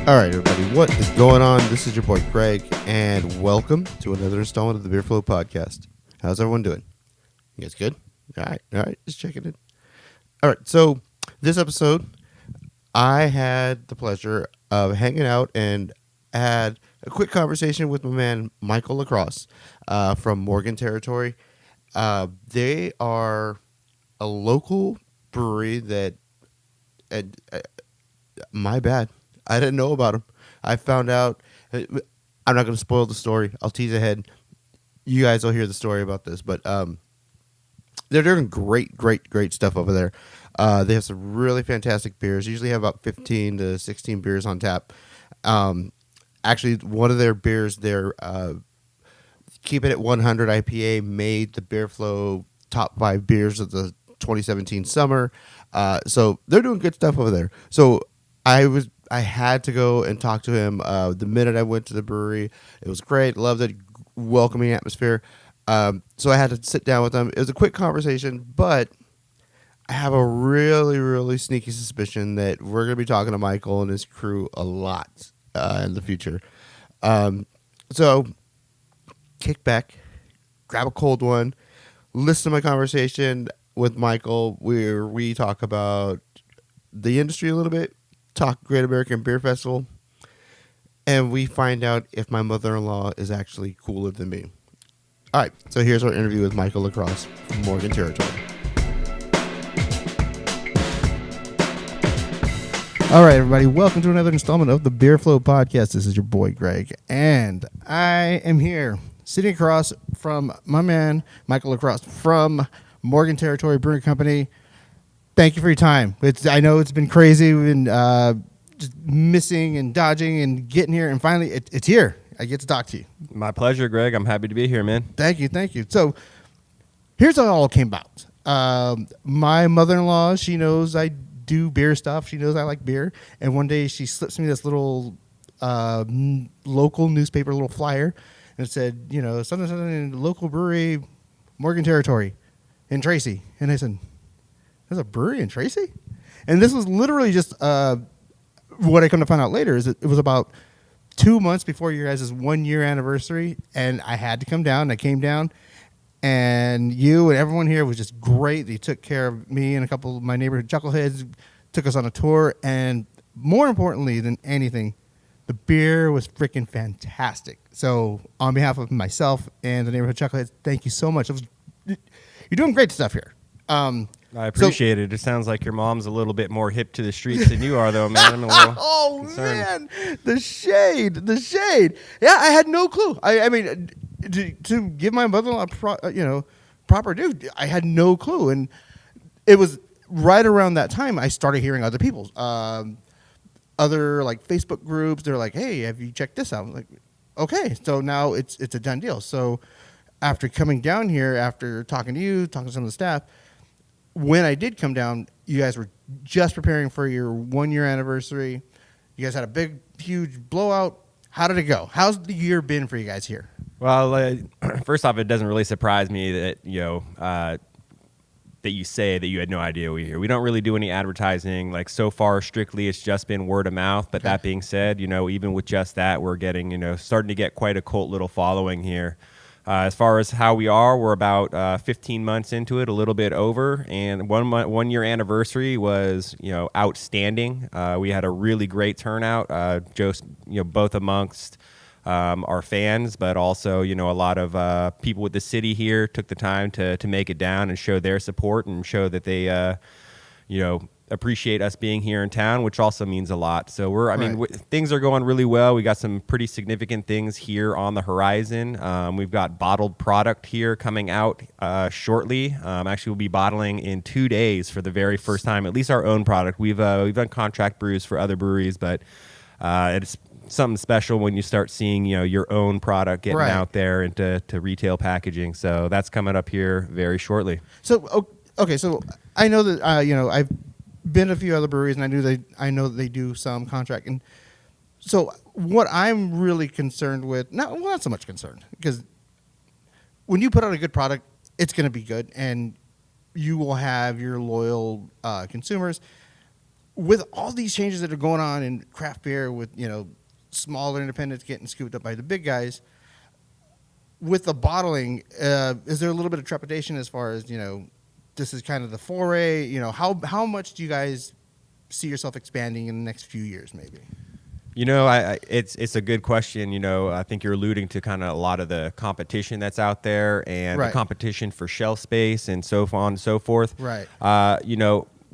All right, everybody, what is going on? This is your boy Greg, and welcome to another installment of the Beer Flow Podcast. How's everyone doing? You guys good? All right, just checking in. All right, so this episode, I had the pleasure of hanging out and had a quick conversation with my man Michael Lacross from Morgan Territory. They are a local brewery that, my bad, I didn't know about them. I found out. I'm not going to spoil the story. I'll tease ahead. You guys will hear the story about this, but they're doing great stuff over there. They have some really fantastic beers. Usually have about 15 to 16 beers on tap. Actually, one of their beers, their Keep It at 100 IPA, made the Beer Flow top 5 beers of the 2017 summer. So they're doing good stuff over there. So I had to go and talk to him the minute I went to the brewery. It was great. Loved it. Welcoming atmosphere. So I had to sit down with him. It was a quick conversation, but I have a really sneaky suspicion that we're going to be talking to Michael and his crew a lot in the future. So kick back, grab a cold one, listen to my conversation with Michael where we talk about the industry a little bit, talk Great American Beer Festival, and we find out if my mother-in-law is actually cooler than me. All right, so here's our interview with Michael Lacross from Morgan Territory. All right, everybody, welcome to another installment of the Beer Flow Podcast. This is your boy, Greg, and I am here sitting across from my man, Michael Lacross from Morgan Territory Brewing Company. Thank you for your time. I know it's been crazy. We've been just missing and dodging and getting here, and finally it's here. I get to talk to you. My pleasure, Greg. I'm happy to be here, man. Thank you. So here's how it all came about. My mother-in-law, she knows I do beer stuff. She knows I like beer. And one day she slips me this little local newspaper, little flyer, and it said, something in the local brewery, Morgan Territory in Tracy. And I said, there's a brewery in Tracy? And this was literally just what I come to find out later is it was about 2 months before your guys' 1 year anniversary, and I had to come down. I came down, and you and everyone here was just great. They took care of me and a couple of my neighborhood chuckleheads, took us on a tour, and more importantly than anything, the beer was freaking fantastic. So on behalf of myself and the neighborhood chuckleheads, thank you so much. You're doing great stuff here. I appreciate it. It sounds like your mom's a little bit more hip to the streets than you are, though, man. I'm a little concerned. Man, the shade. Yeah, I had no clue. I mean, to give my mother-in-law, proper due, I had no clue, and it was right around that time I started hearing other people's, other like Facebook groups. They're like, "Hey, have you checked this out?" I'm like, okay, so now it's a done deal. So after coming down here, after talking to you, talking to some of the staff. When I did come down, you guys were just preparing for your 1 year anniversary. You guys had a big, huge blowout. How did it go? How's the year been for you guys here? Well, first off, it doesn't really surprise me that that you say that you had no idea we were here. We don't really do any advertising. Like so far, strictly, it's just been word of mouth. But that being said, even with just that, we're getting starting to get quite a cult little following here. As far as how we are, we're about 15 months into it, a little bit over, and 1 year anniversary was outstanding. We had a really great turnout, just both amongst our fans, but also a lot of people with the city here took the time to make it down and show their support and show that they appreciate us being here in town, which also means a lot. So things are going really well. We got some pretty significant things here on the horizon. We've got bottled product here coming out shortly. Actually, we'll be bottling in 2 days for the very first time, at least our own product. We've done contract brews for other breweries, but it's something special when you start seeing your own product getting out there into retail packaging. So that's coming up here very shortly. So okay, so I know that I've been to a few other breweries, and I know that they do some contract. And so what I'm really concerned with, not so much concerned, because when you put out a good product, it's going to be good, and you will have your loyal consumers. with all these changes that are going on in craft beer, with smaller independents getting scooped up by the big guys, with the bottling, is there a little bit of trepidation as far as this is kind of the foray? How much do you guys see yourself expanding in the next few years, maybe? It's a good question. I think you're alluding to kind of a lot of the competition that's out there and the competition for shelf space and so on and so forth. Right.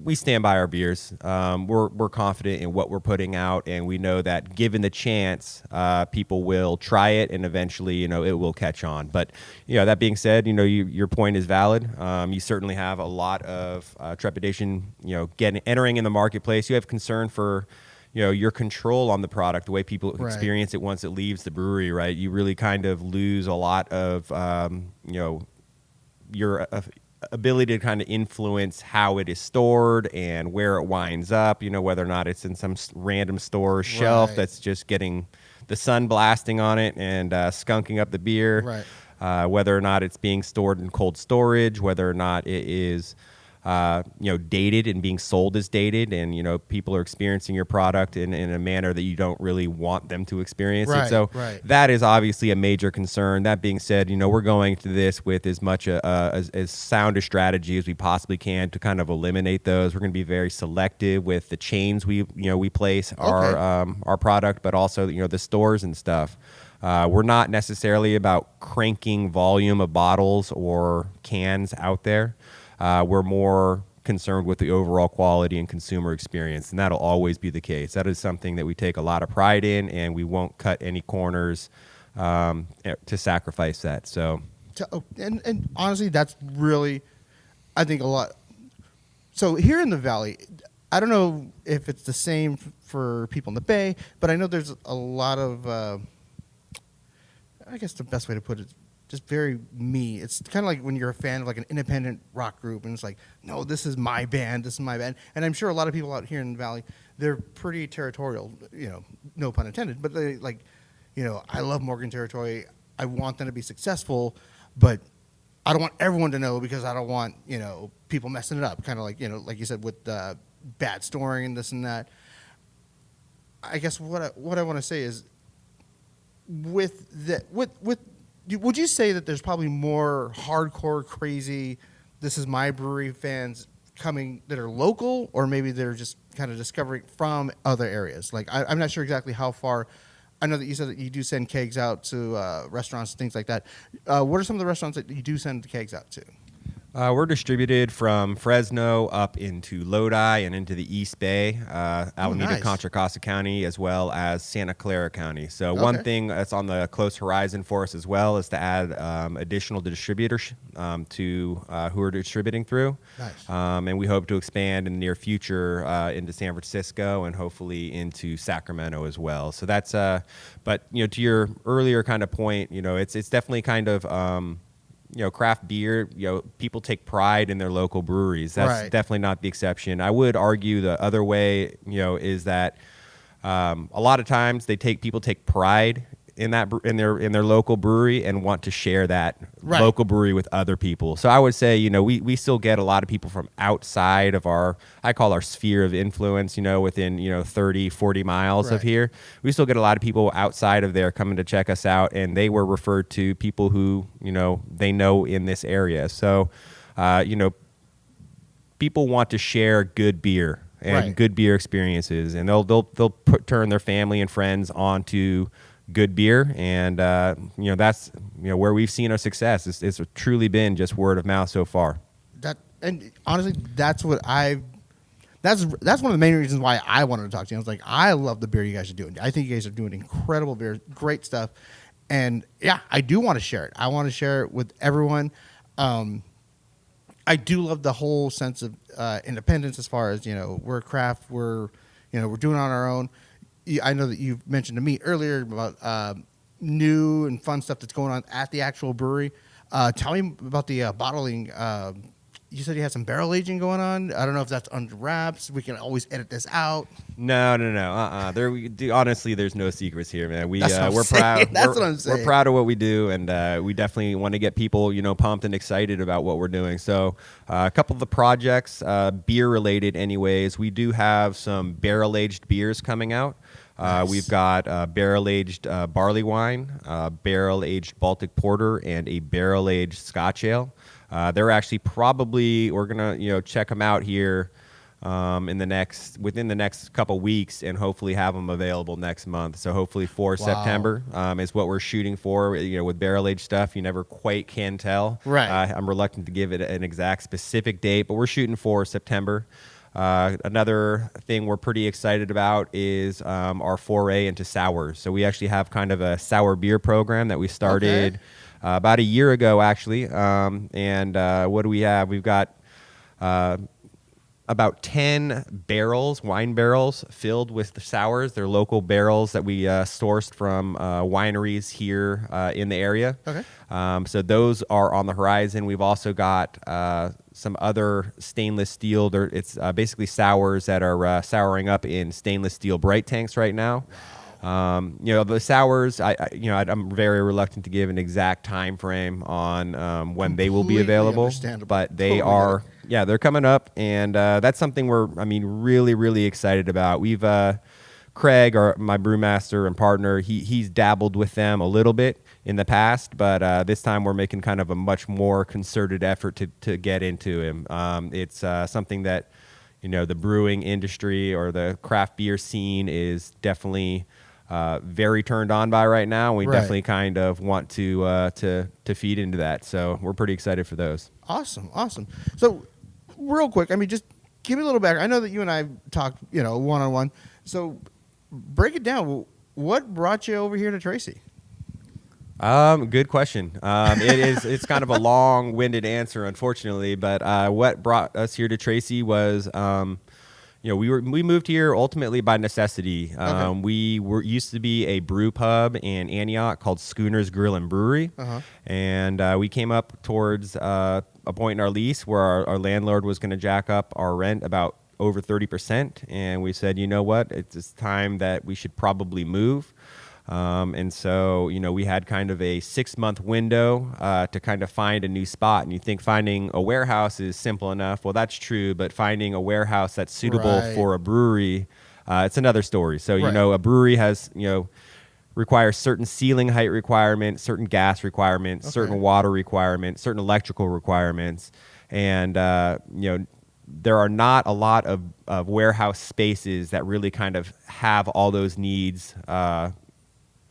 We stand by our beers. We're confident in what we're putting out, and we know that given the chance, people will try it, and eventually, it will catch on. But, that being said, your point is valid. You certainly have a lot of trepidation, entering in the marketplace. You have concern for, your control on the product, the way people experience it once it leaves the brewery, right? You really kind of lose a lot of, your ability to kind of influence how it is stored and where it winds up, whether or not it's in some random store shelf that's just getting the sun blasting on it and skunking up the beer, whether or not it's being stored in cold storage, whether or not it is dated and being sold as dated, and people are experiencing your product in a manner that you don't really want them to experience it. So that is obviously a major concern. That being said, we're going to this with as much as sound a strategy as we possibly can to kind of eliminate those. We're going to be very selective with the chains we place our product, but also the stores and stuff. We're not necessarily about cranking volume of bottles or cans out there. We're more concerned with the overall quality and consumer experience, and that'll always be the case. That is something that we take a lot of pride in, and we won't cut any corners to sacrifice that. So, and honestly, that's really, I think, a lot. So here in the Valley, I don't know if it's the same for people in the Bay, but I know there's a lot of, I guess the best way to put it, just very me. It's kind of like when you're a fan of like an independent rock group, and it's like, no, this is my band, this is my band. And I'm sure a lot of people out here in the Valley, they're pretty territorial, no pun intended, but they like, I love Morgan Territory. I want them to be successful, but I don't want everyone to know, because I don't want, people messing it up. Kind of like, like you said, with bad storing and this and that. I guess what I want to say is, would you say that there's probably more hardcore, crazy, this is my brewery fans coming that are local, or maybe they're just kind of discovering from other areas? Like, I'm not sure exactly how far. I know that you said that you do send kegs out to restaurants and things like that. What are some of the restaurants that you do send the kegs out to? We're distributed from Fresno up into Lodi and into the East Bay, Alameda, Contra Costa County, as well as Santa Clara County. So one thing that's on the close horizon for us as well is to add additional distributors to who are distributing through. Nice. And we hope to expand in the near future into San Francisco and hopefully into Sacramento as well. So that's, but to your earlier kind of point, it's definitely kind of. Craft beer, people take pride in their local breweries. That's definitely not the exception. I would argue the other way, is that a lot of times people take pride in that in their local brewery and want to share that local brewery with other people. So I would say, we still get a lot of people from outside of I call our sphere of influence, within 30, 40 miles of here. We still get a lot of people outside of there coming to check us out, and they were referred to people who they know in this area. So people want to share good beer and good beer experiences, and they'll turn their family and friends onto good beer, and that's where we've seen our success. It's truly been just word of mouth so far. And honestly, that's one of the main reasons why I wanted to talk to you. I was like, I love the beer you guys are doing. I think you guys are doing incredible beer, great stuff, and yeah, I do want to share it. I want to share it with everyone. I do love the whole sense of independence, as far as we're a craft, we're doing it on our own. I know that you've mentioned to me earlier about new and fun stuff that's going on at the actual brewery. Tell me about the bottling you said you had some barrel aging going on. I don't know if that's under wraps. We can always edit this out. No. There, honestly, there's no secrets here, man. That's what I'm We're saying. proud. That's what I'm saying. We're proud of what we do, and we definitely want to get people, pumped and excited about what we're doing. So, a couple of the projects, beer related, anyways. We do have some barrel aged beers coming out. Nice. We've got barrel aged barley wine, barrel aged Baltic porter, and a barrel aged Scotch ale. They're actually we're gonna check them out here within the next couple weeks, and hopefully have them available next month. So hopefully for September is what we're shooting for. With barrel aged stuff, you never quite can tell. Right. I'm reluctant to give it an exact specific date, but we're shooting for September. Another thing we're pretty excited about is our foray into sours. So we actually have kind of a sour beer program that we started about a year ago, actually. And what do we have? We've got about 10 barrels, wine barrels, filled with the sours. They're local barrels that we sourced from wineries here in the area. Okay. So those are on the horizon. We've also got some other stainless steel. It's basically sours that are souring up in stainless steel bright tanks right now. The sours, I'm very reluctant to give an exact time frame on when they will be available, but they are, they're coming up, and that's something we're, really, really excited about. We've, Craig, my brewmaster and partner, he's dabbled with them a little bit in the past, but this time we're making kind of a much more concerted effort to get into him. It's something that, the brewing industry or the craft beer scene is definitely very turned on by right now. We definitely kind of want to feed into that. So we're pretty excited for those. Awesome. So real quick, just give me a little background. I know that you and I talked, one-on-one. So break it down. What brought you over here to Tracy? Good question. It's kind of a long-winded answer, unfortunately, but what brought us here to Tracy was we moved here ultimately by necessity. We used to be a brew pub in Antioch called Schooner's Grill and Brewery, and we came up towards a point in our lease where our landlord was going to jack up our rent about over 30%, and we said, you know what, it's time that we should probably move. And so, we had kind of a 6-month window to kind of find a new spot. And you think finding a warehouse is simple enough. Well, that's true. But finding a warehouse that's suitable for a brewery, it's another story. So, a brewery has, requires certain ceiling height requirements, certain gas requirements, certain water requirements, certain electrical requirements. And, there are not a lot of warehouse spaces that really kind of have all those needs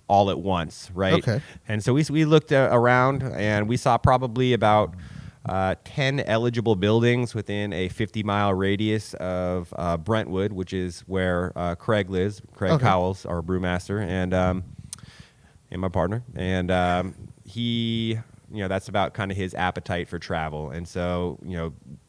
all at once, right? Okay. And so we looked around, and we saw probably about 10 eligible buildings within a 50-mile radius of Brentwood, which is where Craig lives. Craig Cowles, our brewmaster, and my partner. And he, that's about kind of his appetite for travel. And so,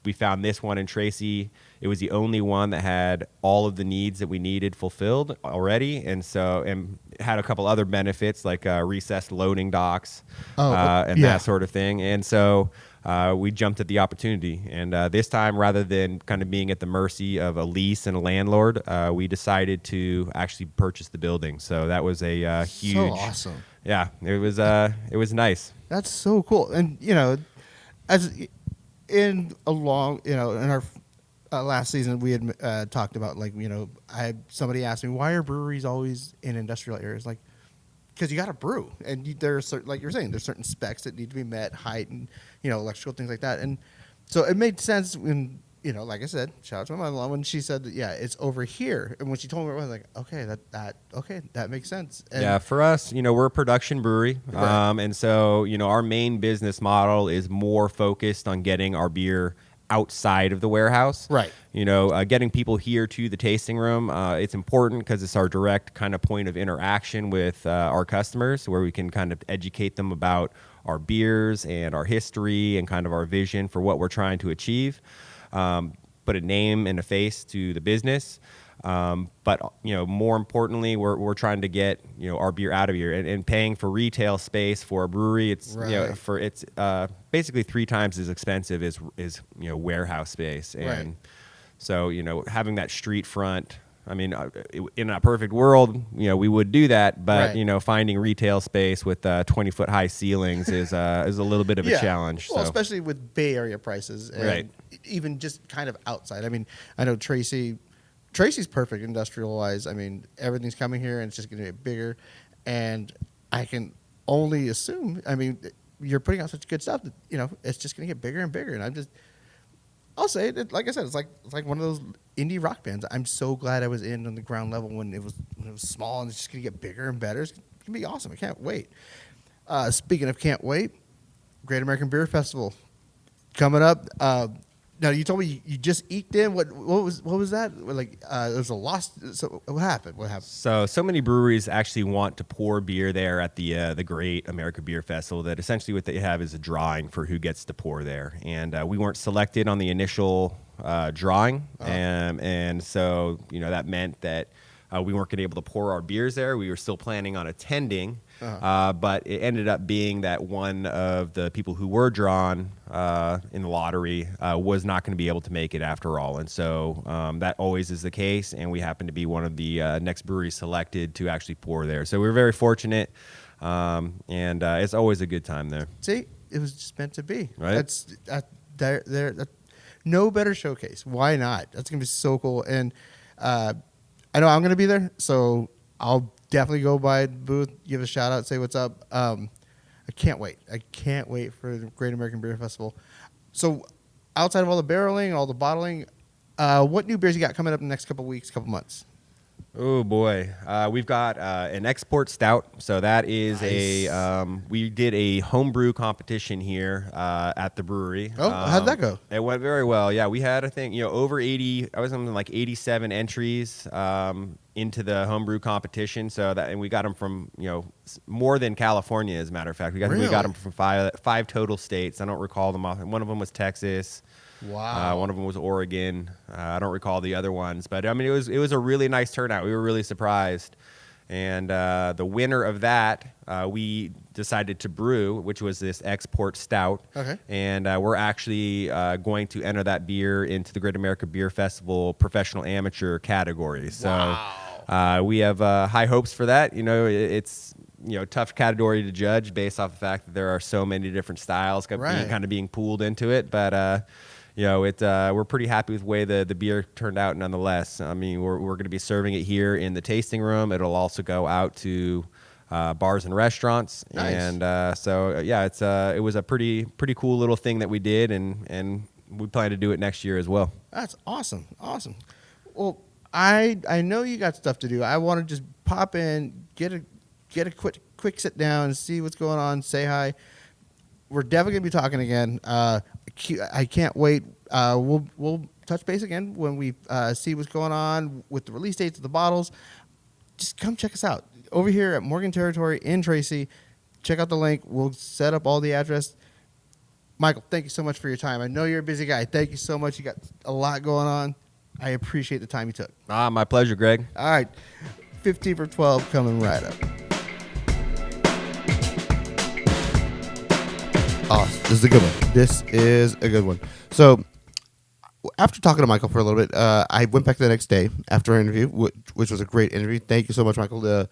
we found this one in Tracy. It was the only one that had all of the needs that we needed fulfilled already, and it had a couple other benefits like recessed loading docks and that sort of thing. And so we jumped at the opportunity. And this time, rather than kind of being at the mercy of a lease and a landlord, we decided to actually purchase the building. So that was a huge, so awesome. Yeah, it was nice. That's so cool. And as in our last season, we had talked about somebody asked me, why are breweries always in industrial areas? Like, because you got to brew, and there's certain, like you're saying, there's certain specs that need to be met, height and electrical things like that. And so it made sense when like I said, shout out to my mother-in-law when she said that, it's over here. And when she told me, I was like, okay, that makes sense. And for us, we're a production brewery, and so our main business model is more focused on getting our beer outside of the warehouse. Right. Getting people here to the tasting room, it's important because it's our direct kind of point of interaction with our customers, where we can kind of educate them about our beers and our history and kind of our vision for what we're trying to achieve. Put a name and a face to the business. But more importantly, we're trying to get our beer out of here, and paying for retail space for a brewery. It's Right. it's basically 3 times as expensive as warehouse space, and Right. so having that street front. I mean, in a perfect world, we would do that, but Right. finding retail space with 20-foot high ceilings is a little bit of a Yeah. challenge. Well, So especially with Bay Area prices, and Right. even just kind of outside. I mean, I know Tracy's perfect industrial wise. I mean, everything's coming here, and it's just going to get bigger. And I can only assume. I mean, you're putting out such good stuff that it's just going to get bigger and bigger. And I'll say it. Like I said, it's like one of those indie rock bands. I'm so glad I was in on the ground level when it was small, and it's just gonna get bigger and better. It's gonna be awesome. I can't wait. Speaking of can't wait, Great American Beer Festival coming up. Now you told me you just eked in. What was that? Like it was a lost. So what happened? What happened? So many breweries actually want to pour beer there at the Great America Beer Festival that essentially what they have is a drawing for who gets to pour there, and we weren't selected on the initial drawing, and so that meant that we weren't going to be able to pour our beers there. We were still planning on attending, but it ended up being that one of the people who were drawn in the lottery was not going to be able to make it after all. And so that always is the case, and we happened to be one of the next breweries selected to actually pour there. So we were very fortunate, and it's always a good time there. See, it was just meant to be. Right. That's no better showcase. Why not? That's gonna be so cool. And I know I'm gonna be there, so I'll definitely go by the booth, give a shout out, say what's up. I can't wait. I can't wait for the Great American Beer Festival. So, outside of all the barreling and all the bottling, what new beers you got coming up in the next couple weeks, couple months? Oh boy, we've got an export stout. So that is Nice. we did a homebrew competition here at the brewery. Oh, how'd that go? It went very well. Yeah, we had I think over 80. I was something like 87 entries into the homebrew competition. So that and we got them from more than California, as a matter of fact. We got Really? them from five total states. I don't recall them off. One of them was Texas. Wow. One of them was Oregon. I don't recall the other ones, but I mean, it was a really nice turnout. We were really surprised, and the winner of that we decided to brew, which was this export stout. Okay. And we're actually going to enter that beer into the Great America Beer Festival professional amateur category. So we have high hopes for that. It's tough category to judge based off the fact that there are so many different styles kind of being pooled into it, but. We're pretty happy with the way the beer turned out nonetheless. I mean, we're going to be serving it here in the tasting room. It'll also go out to bars and restaurants. Nice. And it was a pretty cool little thing that we did, and we plan to do it next year as well. That's awesome. Awesome. Well, I know you got stuff to do. I want to just pop in, get a quick sit down, and see what's going on, say hi. We're definitely gonna be talking again. I can't wait. We'll touch base again when we see what's going on with the release dates of the bottles. Just come check us out over here at Morgan Territory in Tracy. Check out the link. We'll set up all the address. Michael, thank you so much for your time. I know you're a busy guy. Thank you so much. You got a lot going on. I appreciate the time you took. My pleasure, Greg. All right, 15 for 12 coming right up. Awesome. This is a good one. This is a good one. So, after talking to Michael for a little bit, I went back the next day after our interview, which was a great interview. Thank you so much, Michael.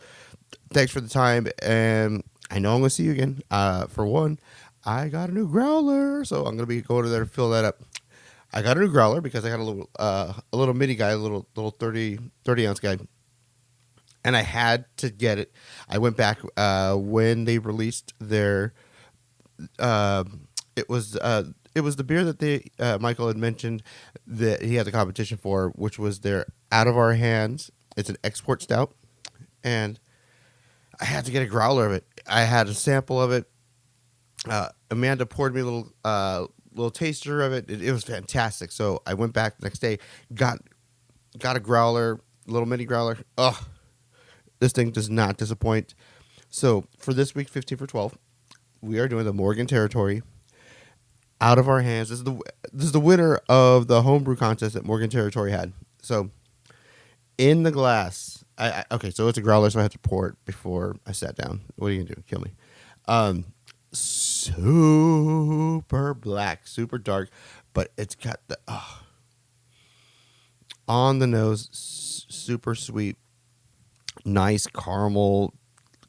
Thanks for the time, and I know I'm going to see you again. For one, I got a new growler, so I'm going to be going to there to fill that up. I got a new growler because I got a little mini guy, a little 30 ounce guy, and I had to get it. I went back when they released their. It was the beer that Michael had mentioned that he had the competition for, which was their Out of Our Hands. It's an export stout, and I had to get a growler of it. I had a sample of it. Amanda poured me a little taster of it. It was fantastic. So I went back the next day, got a growler, little mini growler. Ugh, this thing does not disappoint. So for this week, 15 for 12. We are doing the Morgan Territory Out of Our Hands. This is the winner of the homebrew contest that Morgan Territory had. So in the glass. Okay, so it's a growler, so I have to pour it before I sat down. What are you gonna do? Kill me? Super black, super dark, but it's got the on the nose, super sweet, nice caramel,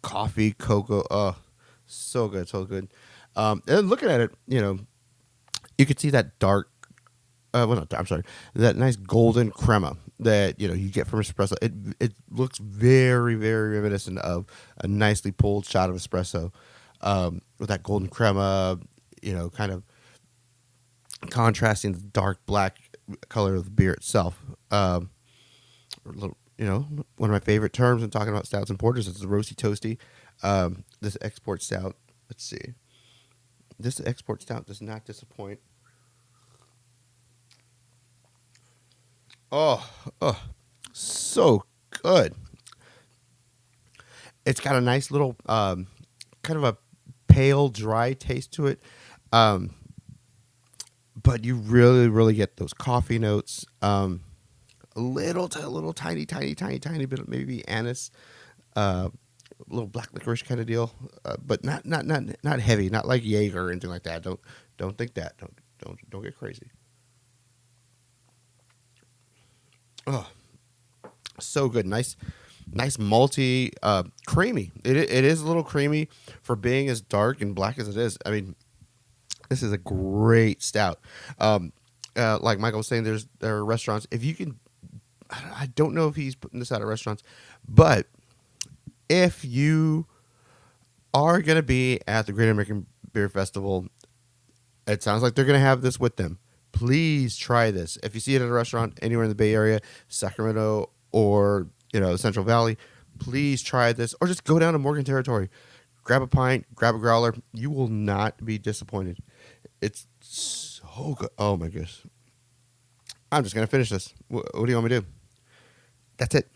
coffee, cocoa. So good, so good. And looking at it, you could see that dark. Well, no, I'm sorry. That nice golden crema that you get from espresso. It looks very, very reminiscent of a nicely pulled shot of espresso, with that golden crema. Kind of contrasting the dark black color of the beer itself. A little, one of my favorite terms when talking about stouts and porters is the roasty toasty. This export stout. Let's see. This export stout does not disappoint. Oh, so good. It's got a nice little kind of a pale, dry taste to it. But you really, really get those coffee notes. A little tiny bit of maybe anise, a little black licorice kind of deal, but not heavy, not like Jaeger or anything like that. Don't think that. Don't get crazy. Oh, so good. Nice malty, creamy. It is a little creamy for being as dark and black as it is. I mean, this is a great stout. Like Michael was saying, there are restaurants. If you can, I don't know if he's putting this out at restaurants, but if you are going to be at the Great American Beer Festival, it sounds like they're going to have this with them. Please try this. If you see it at a restaurant anywhere in the Bay Area, Sacramento, or Central Valley, please try this. Or just go down to Morgan Territory, grab a pint, grab a growler. You will not be disappointed. It's so good. Oh my goodness. I'm just gonna finish this. What do you want me to do? That's it.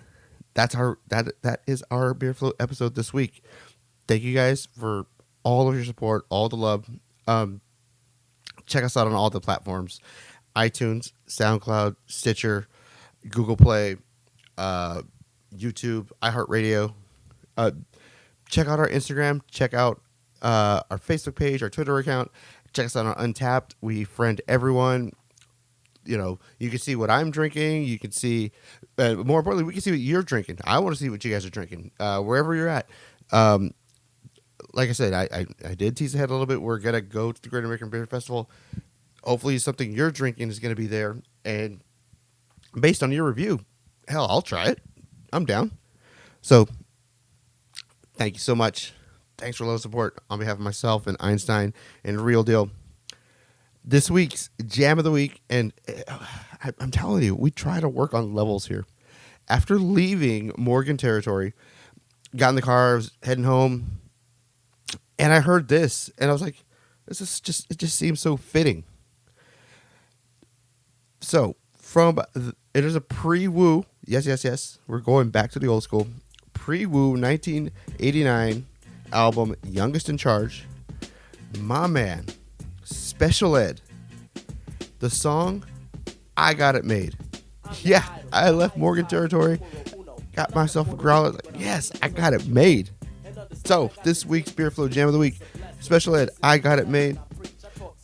That is our Beer Float episode this week. Thank you guys for all of your support, all the love. Check us out on all the platforms: iTunes, SoundCloud, Stitcher, Google Play, YouTube, iHeartRadio. Check out our Instagram. Check out our Facebook page, our Twitter account. Check us out on Untapped. We friend everyone. You can see what I'm drinking. You can see, more importantly, we can see what you're drinking. I want to see what you guys are drinking, wherever you're at. Like I said, I did tease ahead a little bit. We're going to go to the Great American Beer Festival. Hopefully something you're drinking is going to be there. And based on your review, hell, I'll try it. I'm down. So thank you so much. Thanks for a lot of support on behalf of myself and Einstein and Real Deal. This week's Jam of the Week, and I'm telling you, we try to work on levels here. After leaving Morgan Territory, got in the car, I was heading home, and I heard this, and I was like, it just seems so fitting. So, it is a pre-woo, yes, we're going back to the old school, pre-woo 1989 album, Youngest in Charge, my man, Special Ed, the song, I Got It Made. Yeah, I left Morgan Territory, got myself a growler, like, yes, I got it made. So, this week's Beer Flow Jam of the Week, Special Ed, I Got It Made.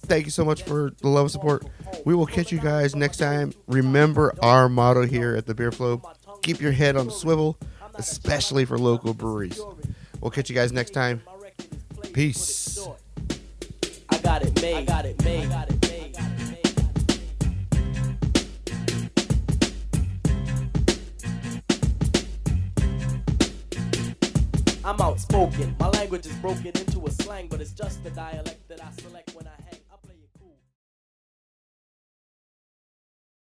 Thank you so much for the love and support. We will catch you guys next time. Remember our motto here at the Beer Flow, keep your head on the swivel, especially for local breweries. We'll catch you guys next time. Peace. I got it made. I got it made. I'm outspoken. My language is broken into a slang, but it's just the dialect that I select.